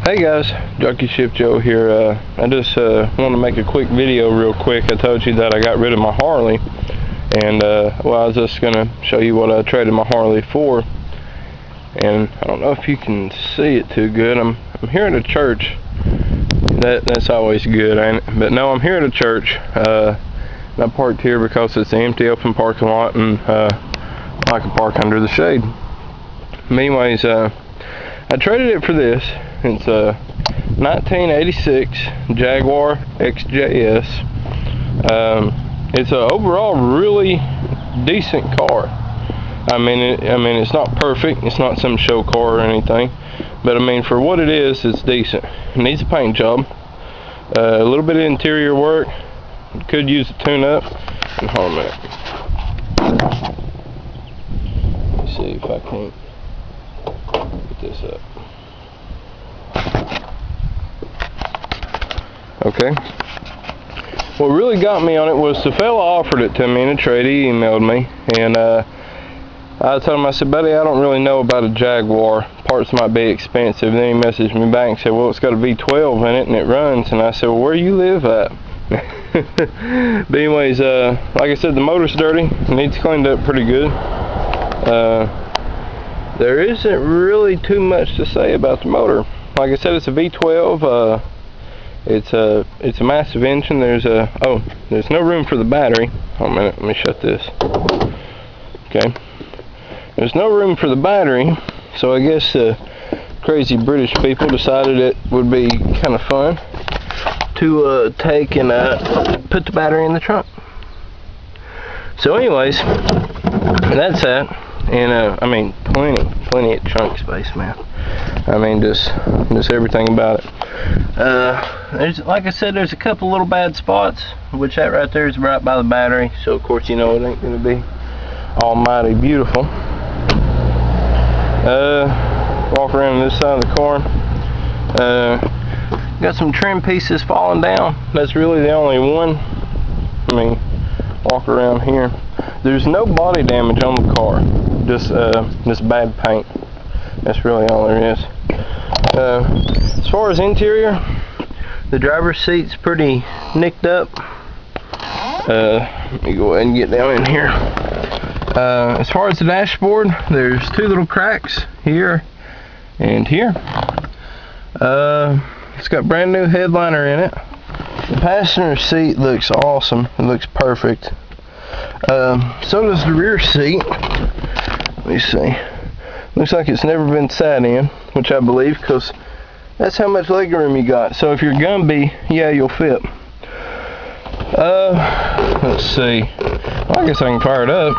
Hey guys, Jockey Ship Joe here. I just want to make a quick video real quick. I told you that I got rid of my Harley, and well, I was just going to show you what I traded my Harley for. And I don't know if you can see it too good. I'm here at a church. That's always good, ain't it? But no, I'm here at a church. I parked here because it's an empty open parking lot, and I can park under the shade. Anyways, I traded it for this. It's a 1986 Jaguar XJS. It's a overall really decent car. I mean, it's not perfect. It's not some show car or anything, but I mean, for what it is, it's decent. It needs a paint job, a little bit of interior work. Could use a tune-up. And hold on a minute. Let's see if I can't get this up. Okay. What really got me on it was the fella offered it to me in a trade. He emailed me, and I told him, I said, buddy, I don't really know about a Jaguar. Parts might be expensive. Then he messaged me back and said, well, it's got a V12 in it and it runs. And I said, well, where you live at? But anyways, like I said, the motor's dirty. It needs cleaned up pretty good. There isn't really too much to say about the motor. Like I said, it's a V12. It's a massive engine. There's no room for the battery. Hold on a minute, let me shut this. Okay. There's no room for the battery, so I guess crazy British people decided it would be kind of fun to take and put the battery in the trunk. So anyways, that's that. And I mean, plenty of trunk space, man. I mean, just everything about it. There's, like I said, there's a couple little bad spots, which that right there is right by the battery. So of course, you know, it ain't gonna be almighty beautiful. Walk around this side of the car. Got some trim pieces falling down. That's really the only one. I mean, walk around here. There's no body damage on the car. Just bad paint. That's really all there is. As far as interior, the driver's seat's pretty nicked up. Let me go ahead and get down in here. As far as the dashboard, there's two little cracks here and here. It's got brand new headliner in it. The passenger seat looks awesome. It looks perfect. So does the rear seat. Let me see. Looks like it's never been sat in, which I believe, because that's how much leg room you got. So if you're Gumby, yeah, you'll fit. Let's see. Well, I guess I can fire it up.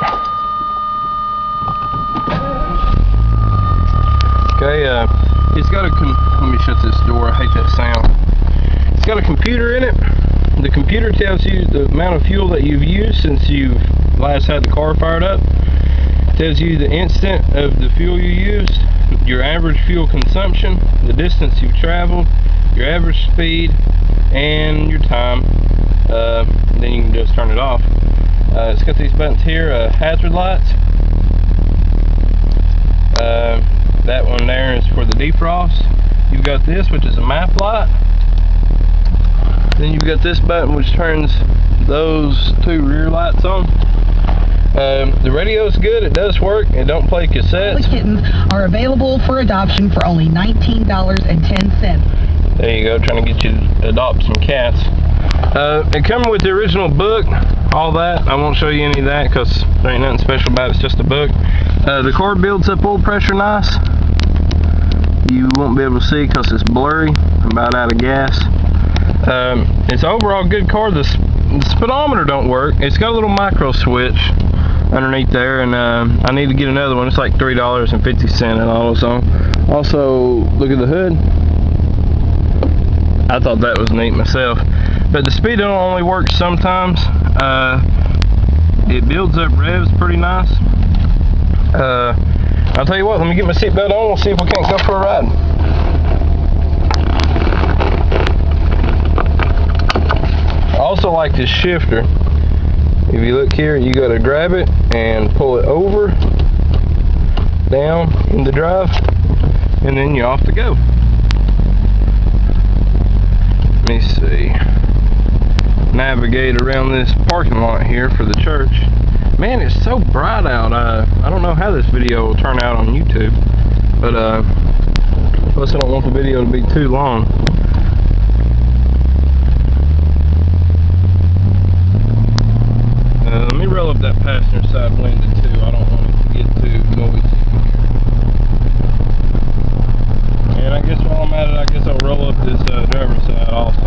Okay, it's got a, let me shut this door, I hate that sound. It's got a computer in it. The computer tells you the amount of fuel that you've used since you've last had the car fired up. It tells you the instant of the fuel you used, your average fuel consumption, the distance you've traveled, your average speed, and your time. Then you can just turn it off. It's got these buttons here, hazard lights. That one there is for the defrost. You've got this, which is a map light. Then you've got this button, which turns those two rear lights on. The radio's good. It does work. It don't play cassettes. The kittens are available for adoption for only $19.10. There you go, trying to get you to adopt some cats. It comes with the original book, all that. I won't show you any of that because there ain't nothing special about it. It's just a book. The car builds up oil pressure nice. You won't be able to see because it's blurry. I'm about out of gas. It's overall good car. The speedometer don't work. It's got a little micro switch underneath there, and I need to get another one. It's like $3.50 at AutoZone. Also, look at the hood. I thought that was neat myself. But the speedo only works sometimes. It builds up revs pretty nice. I'll tell you what, let me get my seatbelt on. We'll see if we can't go for a ride. I also like this shifter. If you look here, you got to grab it and pull it over, down in the drive, and then you're off to go. me see, navigate around this parking lot here for the church. Man, it's so bright out. I don't know how this video will turn out on YouTube, but plus I don't want the video to be too long. Let me roll up that passenger side window too. I don't want it to get too noisy. And I guess while I'm at it, I guess I'll roll up this driver's side also.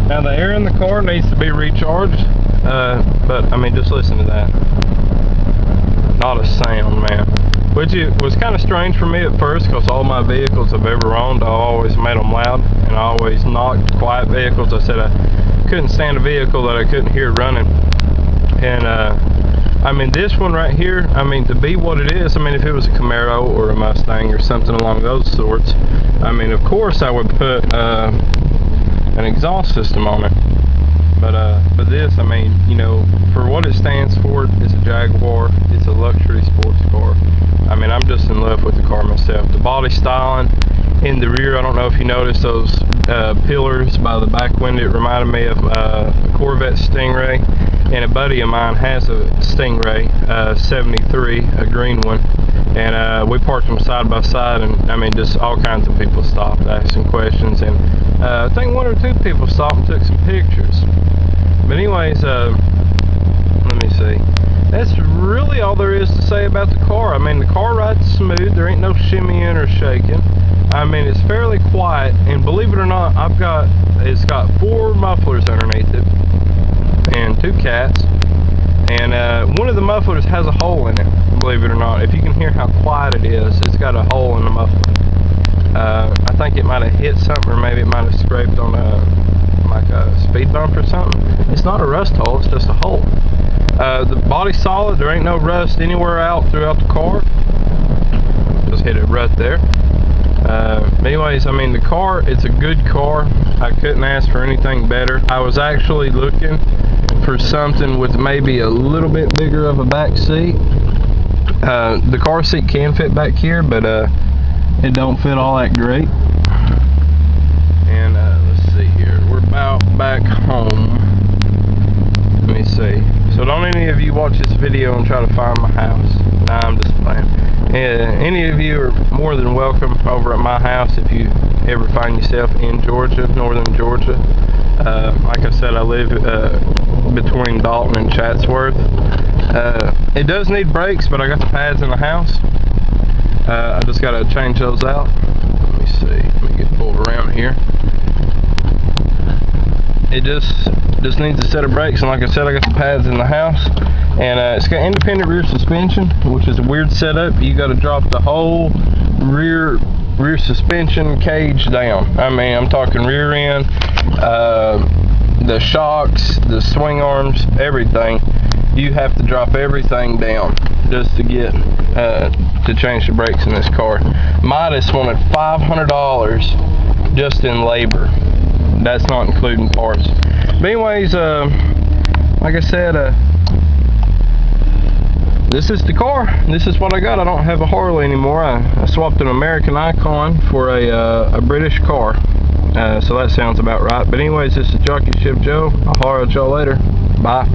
Now the air in the car needs to be recharged, but I mean, just listen to that. Not a sound, man. Which it was kind of strange for me at first, because all my vehicles I've ever owned, I always made them loud, and I always knocked quiet vehicles. I said I couldn't stand a vehicle that I couldn't hear running. And I mean, this one right here, I mean, to be what it is, I mean, if it was a Camaro or a Mustang or something along those sorts, I mean, of course I would put an exhaust system on it. But this, I mean, you know, for what it stands for, it's a Jaguar, it's a luxury sports car. I mean, I'm just in love with the car myself. The body styling in the rear, I don't know if you noticed those pillars by the back window. It reminded me of a Corvette Stingray, and a buddy of mine has a Stingray 73, a green one, and we parked them side by side, and I mean, just all kinds of people stopped asking questions, and I think one or two people stopped and took some pictures. But anyways, let me see. That's really all there is to say about the car. I mean, the car rides smooth. There ain't no shimmying or shaking. I mean, it's fairly quiet, and believe it or not, it's got 4 mufflers underneath it, and 2 cats, and one of the mufflers has a hole in it, believe it or not. If you can hear how quiet it is, it's got a hole in the muffler. I think it might have hit something, or maybe it might have scraped on like a speed bump or something. It's not a rust hole, it's just a hole. The body's solid. There ain't no rust anywhere out throughout the car. Just hit it right there. Anyways, I mean, the car, it's a good car. I couldn't ask for anything better. I was actually looking for something with maybe a little bit bigger of a back seat. The car seat can fit back here, but it don't fit all that great. And let's see here, we're about back home. Let me see. So don't any of you watch this video and try to find my house. Nah, I'm just playing. Any of you are more than welcome over at my house if you ever find yourself in Georgia, northern Georgia. Like I said, I live between Dalton and Chatsworth. It does need brakes, but I got the pads in the house. I just got to change those out. Let me see. Let me get pulled around here. It just needs a set of brakes, and like I said, I got the pads in the house, and it's got independent rear suspension, which is a weird setup. You got to drop the whole rear suspension cage down. I mean, I'm talking rear end, the shocks, the swing arms, everything. You have to drop everything down just to get to change the brakes in this car. Midas wanted $500 just in labor. That's not including parts. But anyways, like I said, this is the car. This is what I got. I don't have a Harley anymore. I swapped an American Icon for a British car. So that sounds about right. But anyways, this is Jockey Ship Joe. I'll holler at y'all later. Bye.